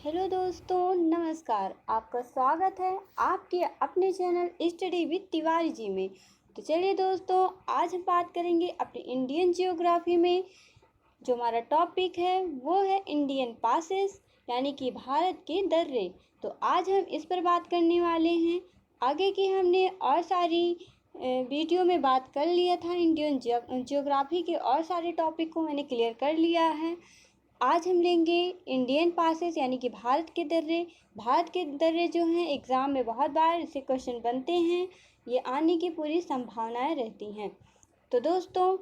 Hello दोस्तों, नमस्कार। आपका स्वागत है आपके अपने channel study with Tiwari ji में। तो चलिए दोस्तों, आज हम बात करेंगे अपनी इंडियन जियोग्राफी में। जो हमारा टॉपिक है वो है इंडियन पासेस, यानी कि भारत के दर्रे। तो आज हम इस पर बात करने वाले हैं। आगे की हमने और सारी वीडियो में बात कर लिया था। इंडियन जियोग्राफी के और सारे टॉपिक को मैंने क्लियर कर लिया है। आज हम लेंगे इंडियन पासेस, यानी कि भारत के दर्रे। भारत के दर्रे जो हैं एग्ज़ाम में बहुत बार इससे क्वेश्चन बनते हैं, ये आने की पूरी संभावनाएं रहती हैं। तो दोस्तों,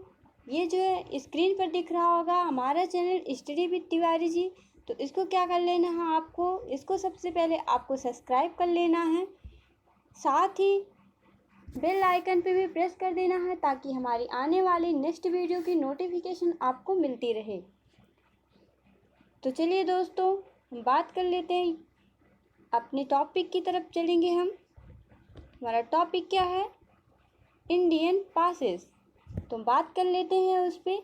ये जो है स्क्रीन पर दिख रहा होगा हमारा channel study with Tiwari ji. तो इसको क्या कर लेना है, आपको इसको सबसे पहले आपको सब्सक्राइब कर लेना है। साथ ही बेल आइकन पे भी प्रेस कर देना है ताकि हमारी आने वाली नेक्स्ट वीडियो की नोटिफिकेशन आपको मिलती रहे। तो चलिए दोस्तों, हम बात कर लेते हैं अपने टॉपिक की तरफ चलेंगे हम। हमारा टॉपिक क्या है? Indian passes. तो बात कर लेते हैं उस पर।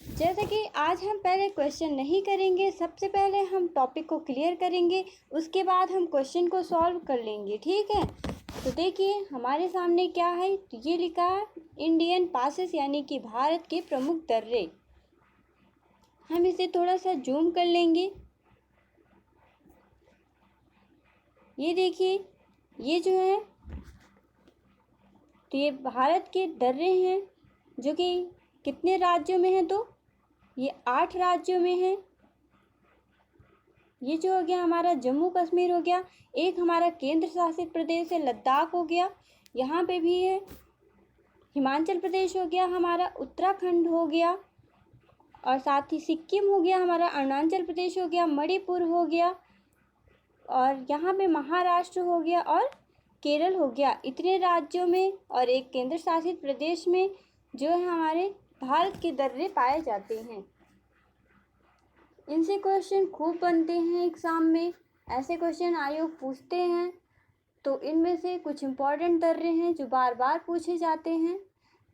जैसे कि आज हम पहले क्वेश्चन नहीं करेंगे, सबसे पहले हम टॉपिक को क्लियर करेंगे, उसके बाद हम क्वेश्चन को सॉल्व कर लेंगे, ठीक है। तो देखिए हमारे सामने क्या है, तो ये लिखा है इंडियन पासेस, यानी कि भारत के प्रमुख दर्रे। हम इसे थोड़ा सा जूम कर लेंगे। ये देखिए, ये जो है तो ये भारत के दर्रे हैं जो कि कितने राज्यों में हैं, तो ये 8 राज्यों में हैं। ये जो हो गया हमारा जम्मू कश्मीर हो गया, एक हमारा केंद्र शासित प्रदेश है लद्दाख हो गया, यहाँ पे भी है। हिमाचल प्रदेश हो गया हमारा, उत्तराखंड हो गया, और साथ ही सिक्किम हो गया हमारा, अरुणाचल प्रदेश हो गया, मणिपुर हो गया, और यहाँ पे महाराष्ट्र हो गया और केरल हो गया। इतने राज्यों में और एक केंद्र शासित प्रदेश में जो है हमारे भारत के दर्रे पाए जाते हैं। इनसे क्वेश्चन खूब बनते हैं एग्ज़ाम में, ऐसे क्वेश्चन आयोग पूछते हैं। तो इनमें से कुछ इम्पॉर्टेंट दर्रे हैं जो बार बार पूछे जाते हैं।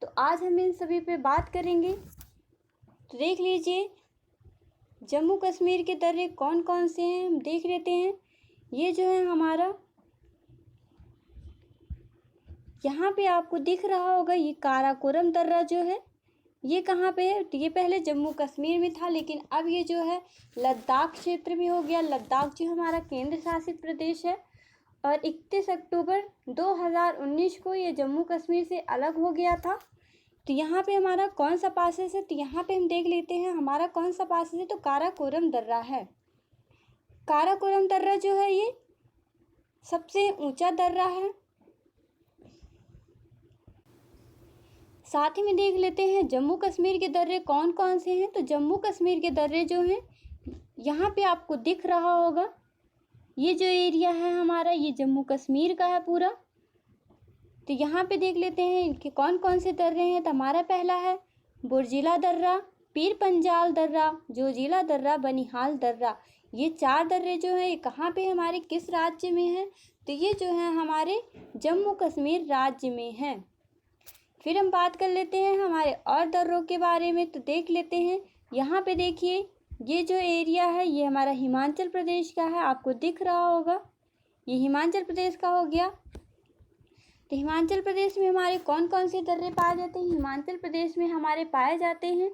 तो आज हम इन सभी पे बात करेंगे। तो देख लीजिए जम्मू कश्मीर के दर्रे कौन कौन से हैं, हम देख लेते हैं। ये जो है हमारा, यहाँ पे आपको दिख रहा होगा ये काराकोरम दर्रा जो है, ये कहाँ पे है? तो ये पहले जम्मू कश्मीर में था, लेकिन अब ये जो है लद्दाख क्षेत्र में हो गया। लद्दाख जो हमारा केंद्र शासित प्रदेश है, और 31 अक्टूबर 2019 को ये जम्मू कश्मीर से अलग हो गया था। तो यहाँ पे हमारा कौन सा पासेस है, तो यहाँ पे हम देख लेते हैं हमारा कौन सा पासेस है, तो काराकोरम दर्रा है। काराकोरम दर्रा जो है ये सबसे ऊंचा दर्रा है। साथ ही में देख लेते हैं जम्मू कश्मीर के दर्रे कौन कौन से हैं। तो जम्मू कश्मीर के दर्रे जो हैं, यहाँ पे आपको दिख रहा होगा, ये जो एरिया है हमारा, ये जम्मू कश्मीर का है पूरा। तो यहाँ पे देख लेते हैं इनके कौन कौन से दर्रे हैं। तो हमारा पहला है बुर्जिला दर्रा, पीर पंजाल दर्रा, जोजिला दर्रा, बनिहाल दर्रा। ये 4 दर्रे जो हैं ये कहाँ पे हमारे किस राज्य में हैं? तो ये जो है हमारे जम्मू कश्मीर राज्य में हैं। फिर हम बात कर लेते हैं हमारे और दर्रों के बारे में। तो देख लेते हैं, यहाँ पे देखिए ये जो एरिया है ये हमारा हिमाचल प्रदेश का है, आपको दिख रहा होगा, ये हिमाचल प्रदेश का हो गया। तो हिमाचल प्रदेश में हमारे कौन कौन से दर्रे पाए जाते हैं? हिमाचल प्रदेश में हमारे पाए जाते हैं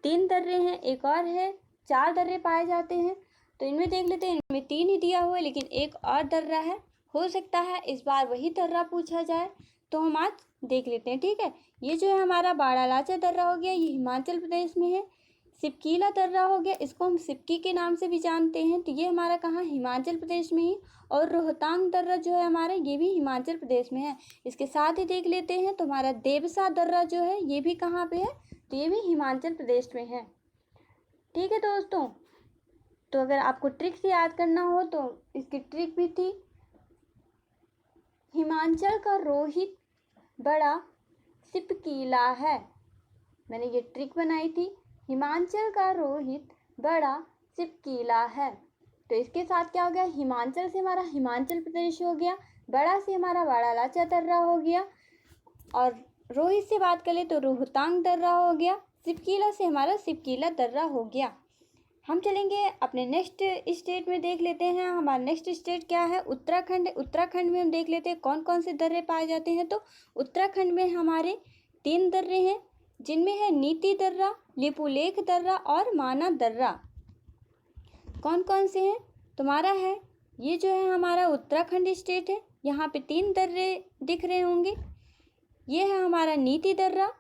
3 दर्रे हैं, एक और है 4 दर्रे पाए जाते हैं। तो इनमें देख लेते हैं, इनमें 3 ही दिया हुआ है, लेकिन एक और दर्रा है, हो सकता है इस बार वही दर्रा पूछा जाए, तो हम आज देख लेते हैं, ठीक है। ये जो है हमारा बाड़ालाचा दर्रा हो गया, ये हिमाचल प्रदेश में है। सिपकीला दर्रा हो गया, इसको हम सिपकी के नाम से भी जानते हैं, तो ये हमारा कहाँ, हिमाचल प्रदेश में ही। और रोहतांग दर्रा जो है हमारा, ये भी हिमाचल प्रदेश में है। इसके साथ ही देख लेते हैं तो हमारा देवसा दर्रा जो है ये भी कहाँ पे है, तो ये भी हिमाचल प्रदेश में है, ठीक है दोस्तों। तो अगर आपको ट्रिक से याद करना हो तो इसकी ट्रिक भी थी, हिमाचल का रोहित बड़ा सिपकीला है। मैंने ये ट्रिक बनाई थी, हिमाचल का रोहित बड़ा सिपकीला है। तो इसके साथ क्या हो गया, हिमाचल से हमारा हिमाचल प्रदेश हो गया, बड़ा से हमारा बाड़ालाचा दर्रा हो गया, और रोहित से बात करें तो रोहतांग दर्रा हो गया, सिपकीला से हमारा सिपकीला दर्रा हो गया, हम चलेंगे अपने नेक्स्ट स्टेट में, देख लेते हैं हमारा नेक्स्ट स्टेट क्या है, उत्तराखंड। उत्तराखंड में हम देख लेते हैं कौन कौन से दर्रे पाए जाते हैं। तो उत्तराखंड में हमारे 3 दर्रे हैं, जिनमें है नीति दर्रा, लिपुलेख दर्रा और माना दर्रा। कौन कौन से हैं तुम्हारा है, ये जो है हमारा उत्तराखंड स्टेट है। यहाँ पे 3 दर्रे दिख रहे होंगे, ये है हमारा नीति दर्रा,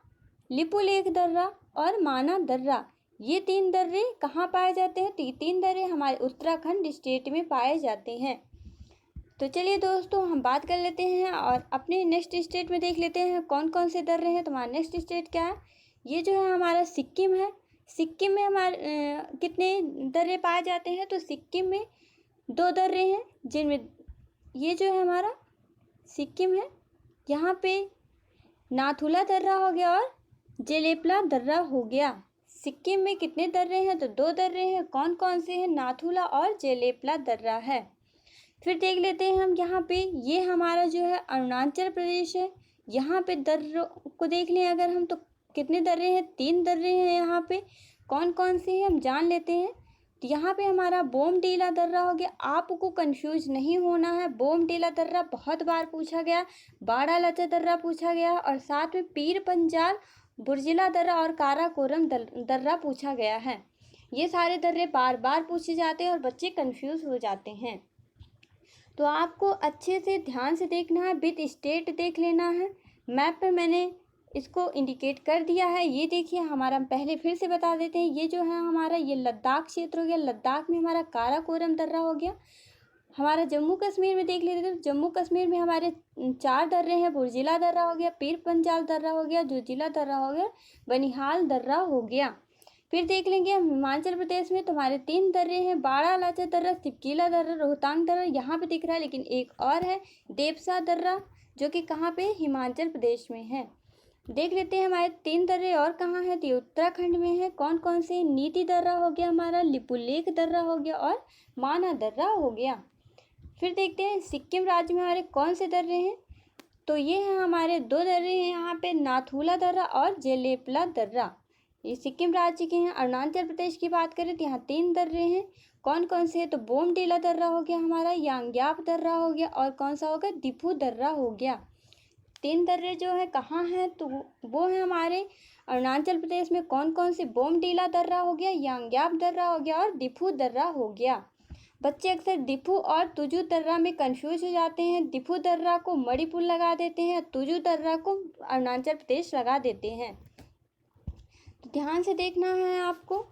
लिपुलेख दर्रा और माना दर्रा। ये 3 दर्रे कहाँ पाए जाते हैं, तो ये 3 दर्रे हमारे उत्तराखंड स्टेट में पाए जाते हैं। तो चलिए दोस्तों, हम बात कर लेते हैं और अपने नेक्स्ट स्टेट में देख लेते हैं कौन कौन से दर्रे हैं। तुम्हारा नेक्स्ट स्टेट क्या है, ये जो है हमारा सिक्किम है। सिक्किम में हमारे कितने दर्रे पाए जाते हैं, तो सिक्किम में 2 दर्रे हैं, जिनमें ये जो है हमारा सिक्किम है, यहाँ पे नाथुला दर्रा हो गया और जेलेपला दर्रा हो गया। सिक्किम में कितने दर्रे हैं, तो 2 दर्रे हैं। कौन कौन से हैं, नाथुला और जेलेपला दर्रा है। फिर देख लेते हैं हम यहाँ पे, ये हमारा जो है अरुणाचल प्रदेश है। यहाँ पे दर्रों को देख लें अगर हम, तो कितने दर्रे हैं, 3 दर्रे हैं यहाँ पे। कौन कौन से हैं हम जान लेते हैं। तो यहाँ पे हमारा बोमडीला दर्रा हो गया। आपको कंफ्यूज नहीं होना है, बोमडीला दर्रा बहुत बार पूछा गया, बाड़ा लचा दर्रा पूछा गया और साथ में पीर पंजाल, बुर्जिला दर्रा और काराकोरम दर्रा पूछा गया है। ये सारे दर्रे बार बार पूछे जाते हैं और बच्चे कंफ्यूज हो जाते हैं। तो आपको अच्छे से ध्यान से देखना है, विद स्टेट देख लेना है। मैप पे मैंने इसको इंडिकेट कर दिया है, ये देखिए हमारा, पहले फिर से बता देते हैं, ये जो है हमारा ये लद्दाख क्षेत्र हो गया। लद्दाख में हमारा काराकोरम दर्रा हो गया। हमारा जम्मू कश्मीर में देख लेते हैं, तो जम्मू कश्मीर में हमारे 4 दर्रे हैं। बुर्जिला दर्रा हो गया, पीर पंजाल दर्रा हो गया, जोजिला दर्रा हो गया, बनिहाल दर्रा हो गया। फिर देख लेंगे हम हिमाचल प्रदेश में, तो हमारे 3 दर्रे हैं, बाड़ा लाचा दर्रा, सिपकीला दर्रा, रोहतांग दर्रा यहाँ पे दिख रहा है, लेकिन एक और है देवसा दर्रा, जो कि कहाँ पे, हिमाचल प्रदेश में है। देख लेते हैं हमारे 3 दर्रे और कहाँ है, तो उत्तराखंड में है। कौन कौन से, नीति दर्रा हो गया हमारा, लिपुलेख दर्रा हो गया और माना दर्रा हो गया। फिर देखते हैं सिक्किम राज्य में हमारे कौन से दर्रे हैं, तो ये हैं हमारे 2 दर्रे हैं यहाँ पे, नाथुला दर्रा और जेलेपला दर्रा। ये सिक्किम राज्य के हैं। अरुणाचल प्रदेश की बात करें तो यहाँ 3 दर्रे हैं। कौन कौन से हैं, तो बोमडीला दर्रा हो गया हमारा, यांग्याप दर्रा हो गया और कौन सा हो गया, दिफू दर्रा हो गया। 3 दर्रे जो है कहाँ हैं, तो वो है हमारे अरुणाचल प्रदेश में। कौन कौन से, बोमडीला दर्रा हो गया, यांग्याप दर्रा हो गया और दिफू दर्रा हो गया। बच्चे अक्सर दिफू और तुजू दर्रा में कंफ्यूज हो जाते हैं। दिफू दर्रा को मणिपुर लगा देते हैं, तुजू दर्रा को अरुणाचल प्रदेश लगा देते हैं। तो ध्यान से देखना है आपको।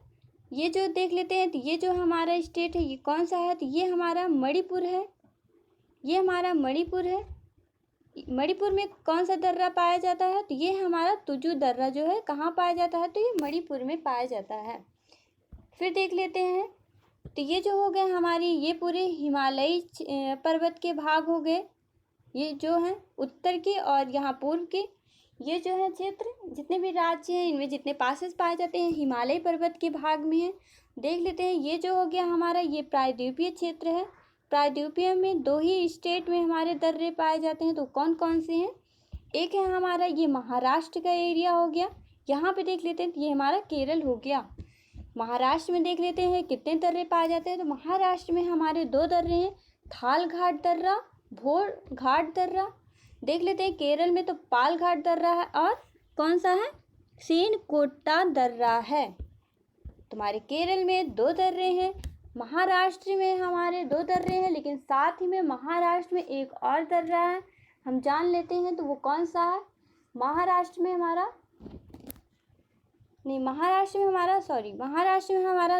ये जो देख लेते हैं, तो ये जो हमारा स्टेट है ये कौन सा है, तो ये हमारा मणिपुर है। ये हमारा मणिपुर है। मणिपुर में कौन सा दर्रा पाया जाता है, तो ये हमारा तुजू दर्रा जो है कहाँ पाया जाता है, तो ये मणिपुर में पाया जाता है। फिर देख लेते हैं, तो ये जो हो गए हमारी, ये पूरे हिमालयी पर्वत के भाग हो गए, ये जो हैं उत्तर के और यहाँ पूर्व के। ये जो है क्षेत्र, जितने भी राज्य हैं इनमें जितने पासेस पाए जाते हैं हिमालयी पर्वत के भाग में हैं। देख लेते हैं, ये जो हो गया हमारा, ये प्रायद्वीपीय क्षेत्र है। प्रायद्वीपीय में 2 ही स्टेट में हमारे दर्रे पाए जाते हैं, तो कौन कौन से हैं, एक है हमारा ये महाराष्ट्र का एरिया हो गया। यहाँ पे देख लेते हैं, तो ये हमारा केरल हो गया। महाराष्ट्र में देख लेते हैं कितने दर्रे पाए जाते हैं, तो महाराष्ट्र में हमारे 2 दर्रे हैं, थाल घाट दर्रा, भोर घाट दर्रा। देख लेते हैं केरल में तो पाल घाट दर्रा है और कौन सा है, सीन कोट्टा दर्रा है। तुम्हारे केरल में 2 दर्रे हैं। महाराष्ट्र में हमारे 2 दर्रे हैं, लेकिन साथ ही में महाराष्ट्र में एक और दर्रा है, हम जान लेते हैं, तो वो कौन सा है। महाराष्ट्र में हमारा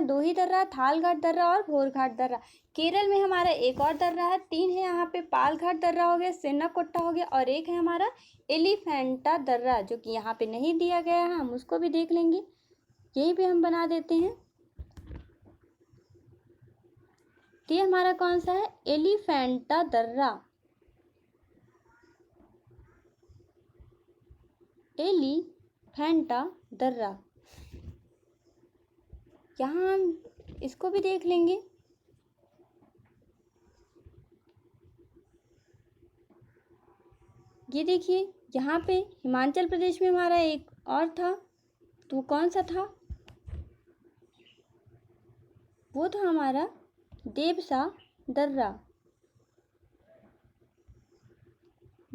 2 ही दर्रा, थाल घाट दर्रा और भोर घाट दर्रा। केरल में हमारा एक और दर्रा है, 3 है यहाँ पे, पाल घाट दर्रा हो गया, सेनाकोट्टा हो गया और एक है हमारा एलिफेंटा दर्रा, जो कि यहाँ पे नहीं दिया गया है, हम उसको भी देख लेंगे, यही पे हम बना देते हैं। तो ये हमारा कौन सा है, एलिफेंटा दर्रा, एलिफेंटा दर्रा। यहाँ हम इसको भी देख लेंगे। ये देखिए, यहाँ पे हिमाचल प्रदेश में हमारा एक और था, तो वो कौन सा था, वो था हमारा देवसा दर्रा।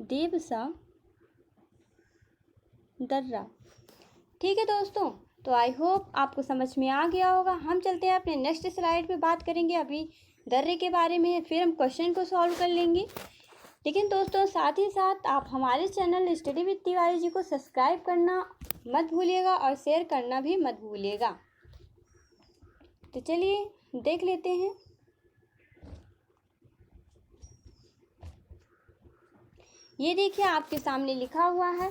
देवसा दर्रा। ठीक है दोस्तों, तो आई होप आपको समझ में आ गया होगा। हम चलते हैं अपने नेक्स्ट स्लाइड पे, बात करेंगे अभी दर्रे के बारे में, फिर हम क्वेश्चन को सॉल्व कर लेंगे। लेकिन दोस्तों साथ ही साथ आप हमारे channel study with Tiwari ji को सब्सक्राइब करना मत भूलिएगा और शेयर करना भी मत भूलिएगा। तो चलिए देख लेते हैं। ये देखिए आपके सामने लिखा हुआ है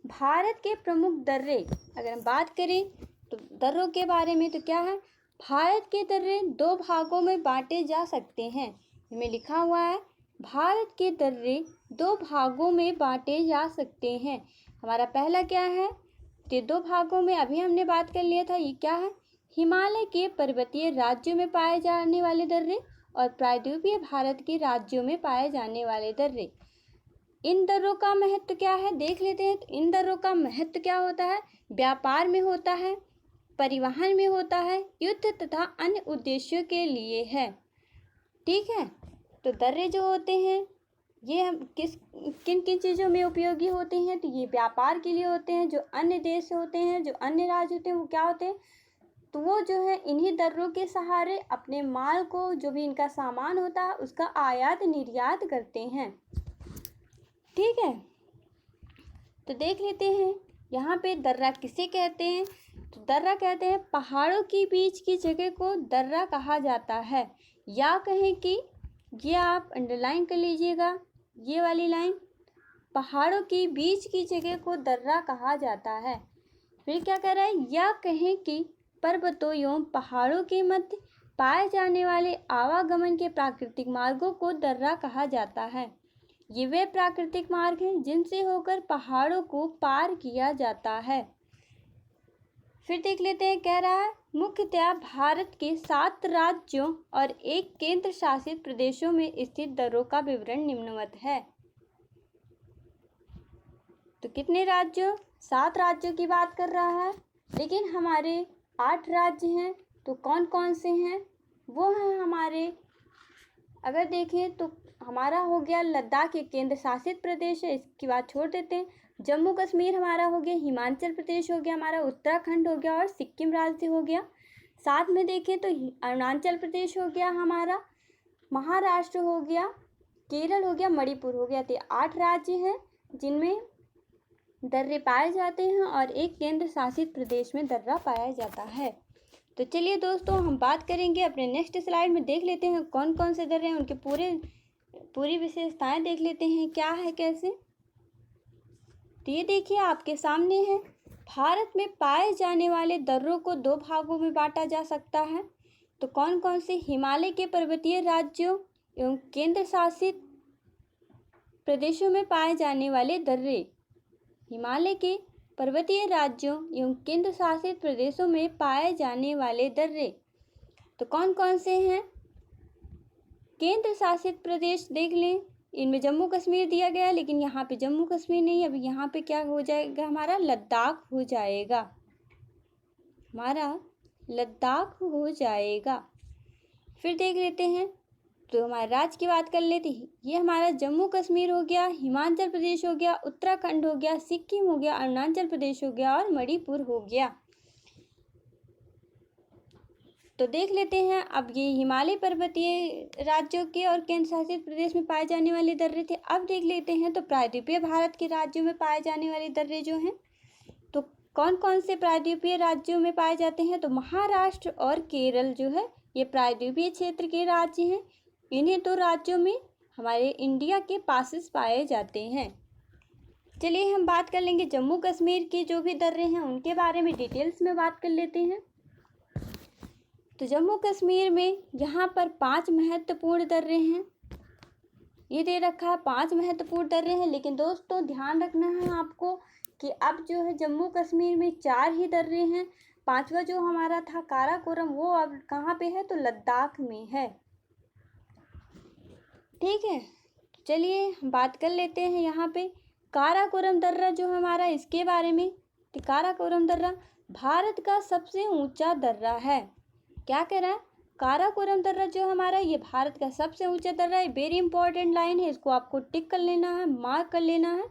भारत के प्रमुख दर्रे। अगर हम बात करें तो दर्रों के बारे में, तो क्या है, भारत के दर्रे दो भागों में बांटे जा सकते हैं। इसमें लिखा हुआ है भारत के दर्रे दो भागों में बांटे जा सकते हैं। हमारा पहला क्या है, ये दो भागों में अभी हमने बात कर लिया था। ये क्या है, हिमालय के पर्वतीय राज्यों में पाए जाने वाले दर्रे और प्रायद्वीपीय भारत के राज्यों में पाए जाने वाले दर्रे। इन दर्रों का महत्व क्या है, देख लेते हैं। तो इन दर्रों का महत्व क्या होता है, व्यापार में होता है, परिवहन में होता है, युद्ध तथा अन्य उद्देश्यों के लिए है। ठीक है, तो दर्रे जो होते हैं ये हम किन किन चीज़ों में उपयोगी होते हैं, तो ये व्यापार के लिए होते हैं। जो अन्य देश होते हैं, जो अन्य राज्य होते हैं, वो क्या होते हैं, तो वो जो है इन्हीं दर्रों के सहारे अपने माल को, जो भी इनका सामान होता है, उसका आयात निर्यात करते हैं। ठीक है, तो देख लेते हैं यहाँ पे दर्रा किसे कहते हैं। तो दर्रा कहते हैं पहाड़ों के बीच की जगह को दर्रा कहा जाता है, या कहें कि ये आप अंडरलाइन कर लीजिएगा, ये वाली लाइन, पहाड़ों के बीच की जगह को दर्रा कहा जाता है। फिर क्या कह रहा है, या कहें कि पर्वतों एवं पहाड़ों के मध्य पाए जाने वाले आवागमन के प्राकृतिक मार्गों को दर्रा कहा जाता है। ये वे प्राकृतिक मार्ग हैं जिनसे होकर पहाड़ों को पार किया जाता है। फिर देख लेते हैं, कह रहा है मुख्यतः भारत के 7 राज्यों और 1 केंद्र शासित प्रदेशों में स्थित दर्रों का विवरण निम्नवत है। तो कितने राज्यों, 7 राज्यों की बात कर रहा है, लेकिन हमारे 8 राज्य हैं। तो कौन कौन से हैं, वो हैं हमारे, अगर देखें तो हमारा हो गया लद्दाख एक केंद्र शासित प्रदेश है, इसकी बात छोड़ देते हैं। जम्मू कश्मीर हमारा हो गया, हिमाचल प्रदेश हो गया हमारा, उत्तराखंड हो गया और सिक्किम राज्य हो गया। साथ में देखें तो अरुणाचल प्रदेश हो गया हमारा, महाराष्ट्र हो गया, केरल हो गया, मणिपुर हो गया। तो 8 राज्य हैं जिनमें दर्रे पाए जाते हैं और एक केंद्र शासित प्रदेश में दर्रा पाया जाता है। तो चलिए दोस्तों हम बात करेंगे अपने नेक्स्ट स्लाइड में, देख लेते हैं कौन कौन से दर्रे हैं, उनके पूरी विशेषताएं देख लेते हैं क्या है कैसे। तो ये देखिए आपके सामने है, भारत में पाए जाने वाले दर्रों को 2 भागों में बांटा जा सकता है। तो कौन कौन से, हिमालय के पर्वतीय राज्यों एवं केंद्र शासित प्रदेशों में पाए जाने वाले दर्रे। हिमालय के पर्वतीय राज्यों एवं केंद्र शासित प्रदेशों में पाए जाने वाले दर्रे तो कौन कौन से हैं। केंद्र शासित प्रदेश देख लें, इनमें जम्मू कश्मीर दिया गया है, लेकिन यहाँ पे जम्मू कश्मीर नहीं, अब यहाँ पे क्या हो जाएगा, हमारा लद्दाख हो जाएगा, हमारा लद्दाख हो जाएगा। फिर देख लेते हैं, तो हमारे राज्य की बात कर लेते हैं, ये हमारा जम्मू कश्मीर हो गया, हिमाचल प्रदेश हो गया, उत्तराखंड हो गया, सिक्किम हो गया, अरुणाचल प्रदेश हो गया और मणिपुर हो गया। तो देख लेते हैं, अब ये हिमालय पर्वतीय राज्यों के और केंद्र शासित प्रदेश में पाए जाने वाले दर्रे थे। अब देख लेते हैं तो प्रायद्वीपीय भारत के राज्यों में पाए जाने वाले दर्रे जो हैं, तो कौन कौन से प्रायद्वीपीय राज्यों में पाए जाते हैं। तो महाराष्ट्र और केरल जो है ये प्रायद्वीपीय क्षेत्र के राज्य हैं। इन्हीं 2 राज्यों में हमारे इंडिया के पासेस पाए जाते हैं। चलिए हम बात कर लेंगे जम्मू कश्मीर के जो भी दर्रे हैं उनके बारे में डिटेल्स में बात कर लेते हैं। तो जम्मू कश्मीर में यहाँ पर 5 महत्वपूर्ण दर्रे हैं, ये दे रखा है 5 महत्वपूर्ण दर्रे हैं। लेकिन दोस्तों ध्यान रखना है आपको कि अब जो है जम्मू कश्मीर में 4 ही दर्रे हैं, 5वां जो हमारा था काराकोरम वो अब कहाँ पे है, तो लद्दाख में है। ठीक है, चलिए हम बात कर लेते हैं यहाँ पे काराकोरम दर्रा जो हमारा, इसके बारे में। तो काराकोरम दर्रा भारत का सबसे ऊंचा दर्रा है। क्या कह रहा है, काराकोरम दर्रा जो हमारा ये भारत का सबसे ऊंचा दर्रा है। वेरी इंपॉर्टेंट लाइन है, इसको आपको टिक कर लेना है, मार्क कर लेना है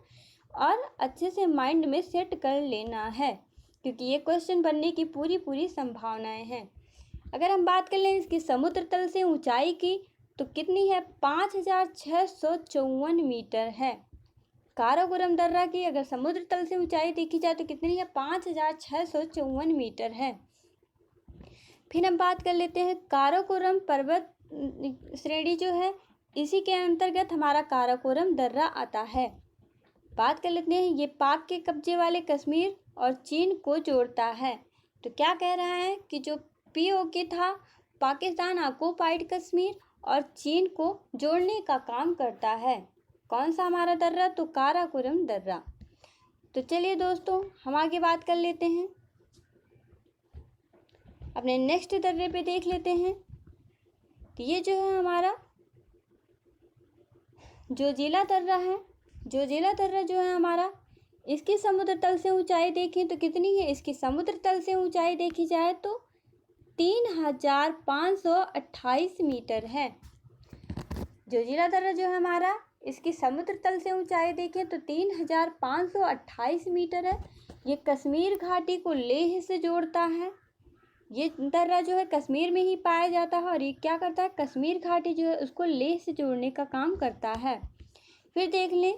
और अच्छे से माइंड में सेट कर लेना है, क्योंकि ये क्वेश्चन बनने की पूरी संभावनाएं हैं। अगर हम बात कर लें इसकी समुद्र तल से ऊंचाई की तो कितनी है, 5654 मीटर है। काराकोरम दर्रा की अगर समुद्र तल से ऊंचाई देखी जाए तो कितनी है, 5654 मीटर है। फिर हम बात कर लेते हैं काराकोरम पर्वत श्रेणी जो है, इसी के अंतर्गत हमारा काराकोरम दर्रा आता है। बात कर लेते हैं, ये पाक के कब्जे वाले कश्मीर और चीन को जोड़ता है। तो क्या कह रहा है कि जो पीओके था, पाकिस्तान ऑक्युपाइड कश्मीर और चीन को जोड़ने का काम करता है। कौन सा हमारा दर्रा, तो काराकोरम दर्रा। तो चलिए दोस्तों हम आगे बात कर लेते हैं, अपने नेक्स्ट दर्रे पे देख लेते हैं। तो ये जो है हमारा जोजिला दर्रा है। जोजिला दर्रा जो है हमारा, इसकी समुद्र तल से ऊंचाई देखें तो कितनी है, इसकी समुद्र तल से ऊंचाई देखी जाए तो 3528 मीटर है। जोजिला दर्रा जो है हमारा, इसकी समुद्र तल से ऊंचाई देखें तो 3528 मीटर है। ये कश्मीर घाटी को लेह से जोड़ता है। ये दर्रा जो है कश्मीर में ही पाया जाता है और ये क्या करता है, कश्मीर घाटी जो है उसको लेह से जोड़ने का काम करता है। फिर देख लें,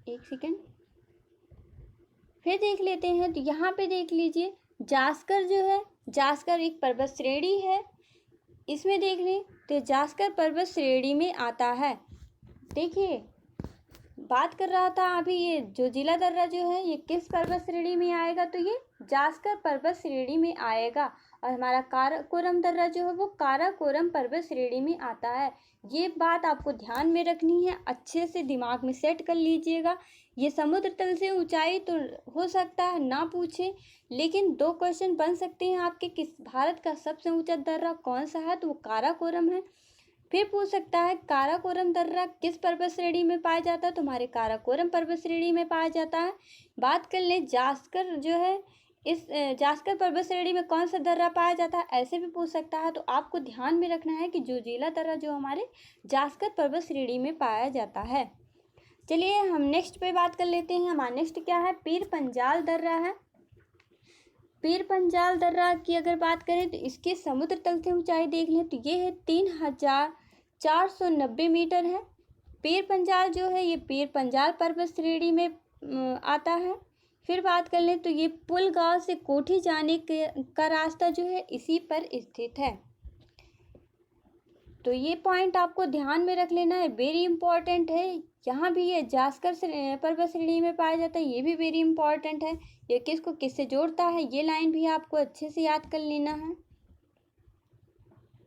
एक सेकेंड, फिर देख लेते हैं। तो यहाँ पे देख लीजिए जास्कर जो है, जास्कर एक पर्वत श्रेणी है। इसमें देख लें तो जास्कर पर्वत श्रेणी में आता है। देखिए बात कर रहा था अभी, ये जोजिला दर्रा जो है ये किस पर्वत श्रेणी में आएगा, तो ये जास्कर पर्वत श्रेणी में आएगा। और हमारा काराकोरम दर्रा जो है वो काराकोरम पर्वत श्रेणी में आता है। ये बात आपको ध्यान में रखनी है, अच्छे से दिमाग में सेट कर लीजिएगा। ये समुद्र तल से ऊंचाई तो हो सकता है ना पूछे, लेकिन 2 क्वेश्चन बन सकते हैं आपके, किस भारत का सबसे ऊंचा दर्रा कौन सा है, तो वो काराकोरम है। फिर पूछ सकता है काराकोरम दर्रा किस पर्वत श्रेणी में पाया जाता है, तो हमारे काराकोरम पर्वत श्रेणी में पाया जाता है। बात कर ले जास्कर जो है, इस जास्कर पर्वत श्रेणी में कौन सा दर्रा पाया जाता है, ऐसे भी पूछ सकता है। तो आपको ध्यान में रखना है कि जोजिला दर्रा जो हमारे जास्कर पर्वत श्रेणी में पाया जाता है। चलिए हम नेक्स्ट पे बात कर लेते हैं। हमारा नेक्स्ट क्या है, पीर पंजाल दर्रा है। पीर पंजाल दर्रा की अगर बात करें तो इसके समुद्र तल से ऊंचाई देख लें तो ये है 3490 मीटर है। पीर पंजाल जो है ये पीर पंजाल पर्वत श्रेणी में आता है। फिर बात कर लें तो ये पुल गांव से कोठी जाने का रास्ता जो है इसी पर स्थित है। तो ये पॉइंट आपको ध्यान में रख लेना है, वेरी इंपॉर्टेंट है। यहाँ भी ये जास्कर पर्वत श्रेणी में पाया जाता है, ये भी वेरी इंपॉर्टेंट है। ये किसको किससे जोड़ता है, ये लाइन भी आपको अच्छे से याद कर लेना है,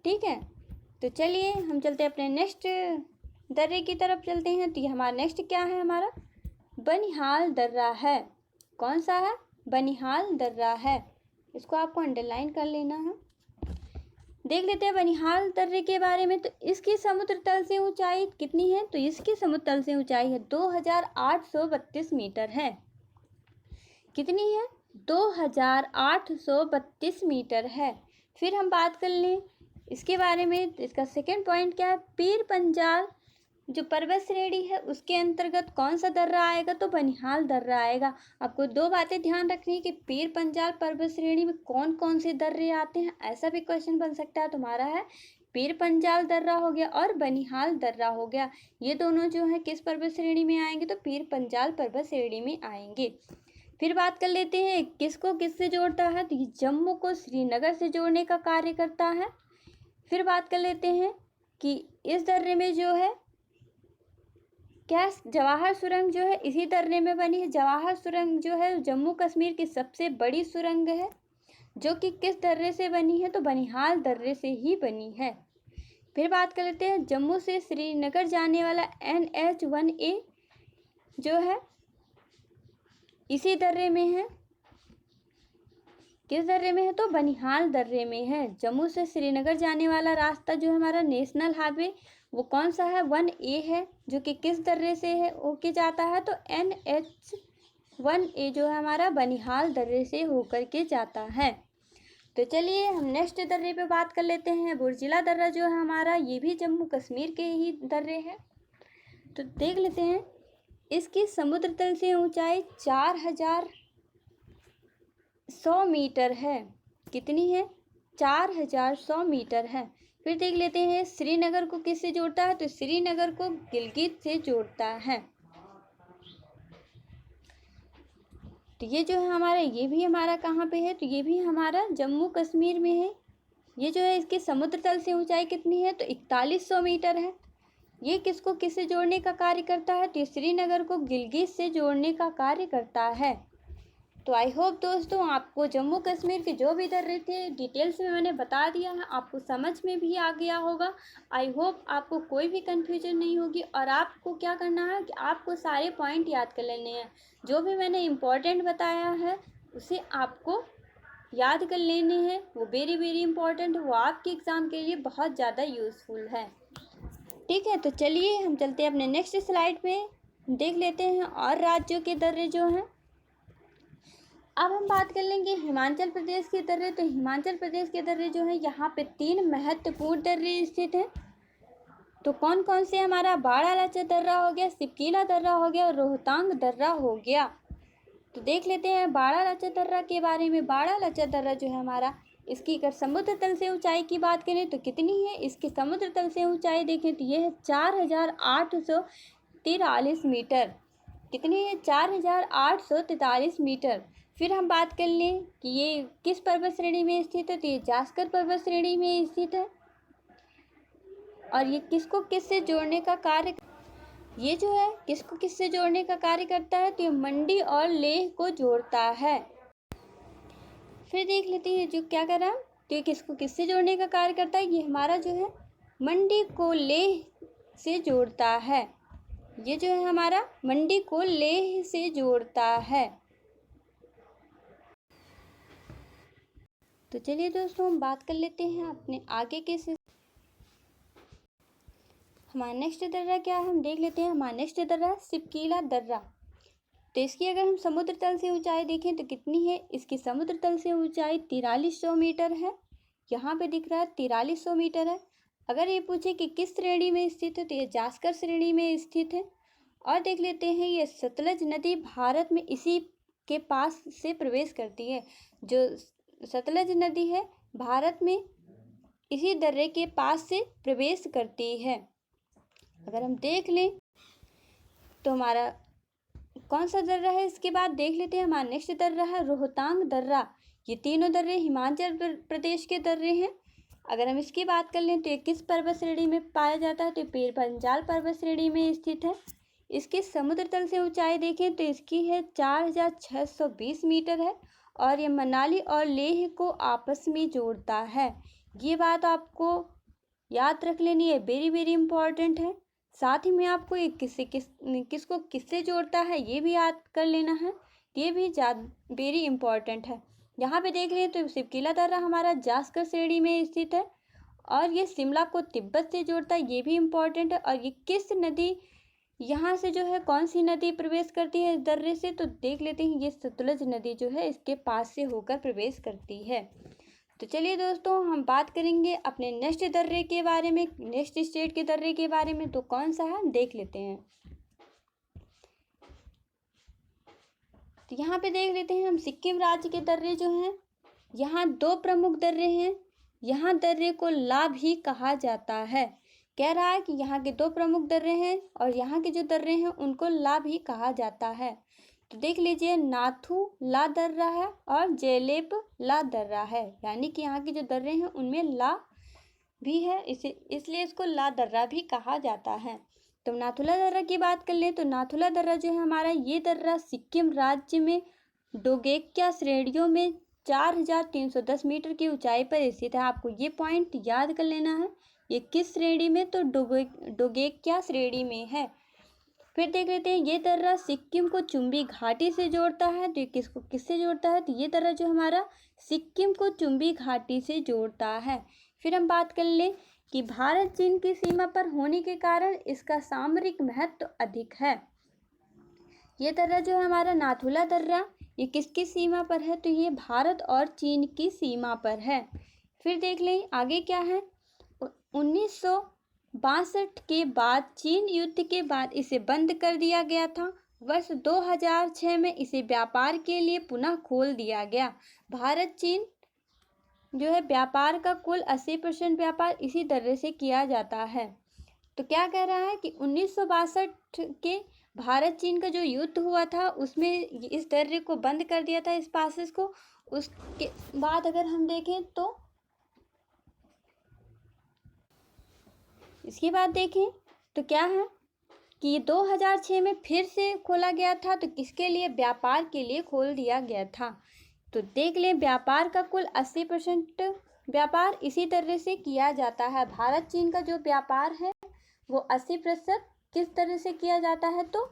ठीक है। तो चलिए हम चलते हैं अपने नेक्स्ट दर्रे की तरफ चलते हैं। तो ये हमारा नेक्स्ट क्या है, हमारा बनिहाल दर्रा है। कौन सा है, बनिहाल दर्रा है। इसको आपको अंडरलाइन कर लेना है। देख लेते हैं बनिहाल दर्रे के बारे में। तो इसकी समुद्र तल से ऊंचाई कितनी है, तो इसकी समुद्र तल से ऊंचाई है 2832 मीटर है। कितनी है, 2832 मीटर है। फिर हम बात कर लें इसके बारे में। इसका सेकंड पॉइंट क्या है, पीर पंजाल जो पर्वत श्रेणी है उसके अंतर्गत कौन सा दर्रा आएगा, तो बनिहाल दर्रा आएगा। आपको 2 बातें ध्यान रखनी है कि पीर पंजाल पर्वत श्रेणी में कौन कौन से दर्रे आते हैं, ऐसा भी क्वेश्चन बन सकता है। तुम्हारा है पीर पंजाल दर्रा हो गया और बनिहाल दर्रा हो गया। ये दोनों जो है किस पर्वत श्रेणी में आएंगे, तो पीर पंजाल पर्वत श्रेणी में आएंगे। फिर बात कर लेते हैं किसको किससे जोड़ता है, तो ये जम्मू को श्रीनगर से जोड़ने का कार्य करता है। फिर बात कर लेते हैं कि इस दर्रे में जो है क्या जवाहर सुरंग जो है इसी दर्रे में बनी है। जवाहर सुरंग जो है जम्मू कश्मीर की सबसे बड़ी सुरंग है, जो कि किस दर्रे से बनी है, तो बनिहाल दर्रे से ही बनी है। फिर बात कर लेते हैं जम्मू से श्रीनगर जाने वाला NH1A जो है इसी दर्रे में है। किस दर्रे में है, तो बनिहाल दर्रे में है। जम्मू से श्रीनगर जाने वाला रास्ता जो हमारा नेशनल हाईवे वो कौन सा है, 1A है, जो कि किस दर्रे से है होके जाता है, तो 1A जो है हमारा बनिहाल दर्रे से होकर के जाता है। तो चलिए हम नेक्स्ट दर्रे पे बात कर लेते हैं। बुर्जिला दर्रा जो है हमारा, ये भी जम्मू कश्मीर के ही दर्रे हैं। तो देख लेते हैं, इसकी समुद्र तल से ऊंचाई 4100 मीटर है। कितनी है? 4100 मीटर है। फिर देख लेते हैं श्रीनगर को किससे जोड़ता है, तो श्रीनगर को गिलगित से जोड़ता है। तो ये जो है हमारा, ये भी हमारा कहाँ पे है, तो ये भी हमारा जम्मू कश्मीर में है। ये जो है इसकी समुद्र तल से ऊंचाई कितनी है, तो 4100 मीटर है। ये किसको किससे जोड़ने का कार्य करता है, तो श्रीनगर को गिलगित से जोड़ने का कार्य करता है। तो आई होप दोस्तों आपको जम्मू कश्मीर के जो भी दर्रे थे डिटेल्स में मैंने बता दिया है, आपको समझ में भी आ गया होगा। आई होप आपको कोई भी कन्फ्यूजन नहीं होगी। और आपको क्या करना है कि आपको सारे पॉइंट याद कर लेने हैं। जो भी मैंने इम्पोर्टेंट बताया है उसे आपको याद कर लेने हैं। वो वेरी वेरी इंपॉर्टेंट, वो आपके एग्ज़ाम के लिए बहुत ज़्यादा यूज़फुल है। ठीक है, तो चलिए हम चलते हैं अपने नेक्स्ट स्लाइड पे, देख लेते हैं और राज्यों के दर्रे जो हैं। अब हम बात कर लेंगे हिमाचल प्रदेश के दर्रे। तो हिमाचल प्रदेश के दर्रे जो है, यहाँ पे 3 महत्वपूर्ण दर्रे स्थित हैं। तो कौन कौन से? हमारा बाड़ा लाचा दर्रा हो गया, सिपकीला दर्रा हो गया और रोहतांग दर्रा हो गया। तो देख लेते हैं बाड़ा लाचा दर्रा के बारे में। बाड़ा लाचा दर्रा जो है हमारा, इसकी अगर समुद्र तल से ऊंचाई की बात करें तो कितनी है? इसकी समुद्र तल से ऊंचाई देखें तो ये है 4843 मीटर। कितनी है? 4843 मीटर। फिर हम बात कर लें कि ये किस पर्वत श्रेणी में स्थित है, तो ये जास्कर पर्वत श्रेणी में स्थित है। और ये किसको किससे जोड़ने का कार्य, ये जो है किसको किससे जोड़ने का कार्य करता है, तो ये मंडी और लेह को जोड़ता है। फिर देख लेते हैं जो क्या कर रहा है, तो ये किसको किससे जोड़ने का कार्य करता है, ये हमारा जो है मंडी को लेह से जोड़ता है। ये जो है हमारा मंडी को लेह से जोड़ता है। तो चलिए दोस्तों हम बात कर लेते हैं अपने आगे के से। हमारा नेक्स्ट दर्रा क्या है, हम देख लेते हैं। हमारा नेक्स्ट दर्रा है सिपकीला दर्रा। तो इसकी अगर हम समुद्र तल से ऊंचाई देखें तो कितनी है? इसकी समुद्र तल से ऊंचाई 4300 मीटर है। यहाँ पे दिख रहा है 4300 मीटर है। अगर ये पूछे कि किस श्रेणी में स्थित है, तो ये जास्कर श्रेणी में स्थित है। और देख लेते हैं ये सतलज नदी भारत में इसी के पास से प्रवेश करती है। जो सतलज नदी है भारत में इसी दर्रे के पास से प्रवेश करती है। अगर हम देख लें तो हमारा कौन सा दर्रा है, इसके बाद देख लेते हैं। हमारा नेक्स्ट दर्रा है रोहतांग दर्रा। ये तीनों दर्रे हिमाचल प्रदेश के दर्रे हैं। अगर हम इसकी बात कर लें तो ये किस पर्वत श्रेणी में पाया जाता है, तो पीर पंजाल पर्वत श्रेणी में स्थित है। इसकी समुद्र तल से ऊंचाई देखें तो इसकी है 4620 मीटर है। और ये मनाली और लेह को आपस में जोड़ता है। ये बात आपको याद रख लेनी है, वेरी वेरी इंपॉर्टेंट है। साथ ही में आपको ये किसको किससे जोड़ता है ये भी याद कर लेना है, ये भी वेरी इंपॉर्टेंट है। यहाँ पे देख लें तो सिपकीला दर्रा हमारा जास्कर श्रेणी में स्थित है। और ये शिमला को तिब्बत से जोड़ता है, ये भी इम्पोर्टेंट है। और ये किस नदी, यहाँ से जो है कौन सी नदी प्रवेश करती है इस दर्रे से, तो देख लेते हैं ये सतलज नदी जो है इसके पास से होकर प्रवेश करती है। तो चलिए दोस्तों हम बात करेंगे अपने नेक्स्ट दर्रे के बारे में, नेक्स्ट स्टेट के दर्रे के बारे में। तो कौन सा है देख लेते हैं। तो यहाँ पे देख लेते हैं हम सिक्किम राज्य के दर्रे जो हैं। यहाँ 2 प्रमुख दर्रे हैं। यहाँ दर्रे को ला भी कहा जाता है। कह रहा है कि यहाँ के 2 प्रमुख दर्रे हैं और यहाँ के जो दर्रे हैं उनको ला भी कहा जाता है। तो देख लीजिए नाथू ला दर्रा है और जेलेब ला दर्रा है। यानी कि यहाँ के जो दर्रे हैं उनमें ला भी है, इसलिए इसको ला दर्रा भी कहा जाता है। तो नाथुला दर्रा की बात कर ले तो नाथुला दर्रा जो है हमारा, ये दर्रा सिक्किम राज्य में डोगेक्या श्रेणियों में 4310 मीटर की ऊंचाई पर स्थित है। आपको ये पॉइंट याद कर लेना है। ये किस श्रेणी में, तो डोगेक्या श्रेणी में है। फिर देख लेते हैं ये दर्रा सिक्किम को चुंबी घाटी से जोड़ता है। तो ये किसको किससे जोड़ता है, तो ये दर्रा जो हमारा सिक्किम को चुंबी घाटी से जोड़ता है। फिर हम बात कर लें कि भारत चीन की सीमा पर होने के कारण इसका सामरिक महत्व अधिक है। ये दर्रा जो है हमारा नाथुला दर्रा, ये किसकी सीमा पर है? तो ये भारत और चीन की सीमा पर है। फिर देख लें आगे क्या है। 1962 के बाद, चीन युद्ध के बाद इसे बंद कर दिया गया था। वर्ष 2006 में इसे व्यापार के लिए पुनः खोल दिया गया। भारत चीन जो है व्यापार का कुल 80% व्यापार इसी दर्रे से किया जाता है। तो क्या कह रहा है कि 1962 के भारत चीन का जो युद्ध हुआ था उसमें इस दर्रे को बंद कर दिया था, इस पासेस को। उसके बाद अगर हम देखें तो इसके बाद देखें तो क्या है कि ये 2006 में फिर से खोला गया था। तो किसके लिए? व्यापार के लिए खोल दिया गया था। तो देख लें, व्यापार का कुल 80% व्यापार इसी दर्रे से किया जाता है। भारत चीन का जो व्यापार है वो 80% किस दर्रे से किया जाता है? तो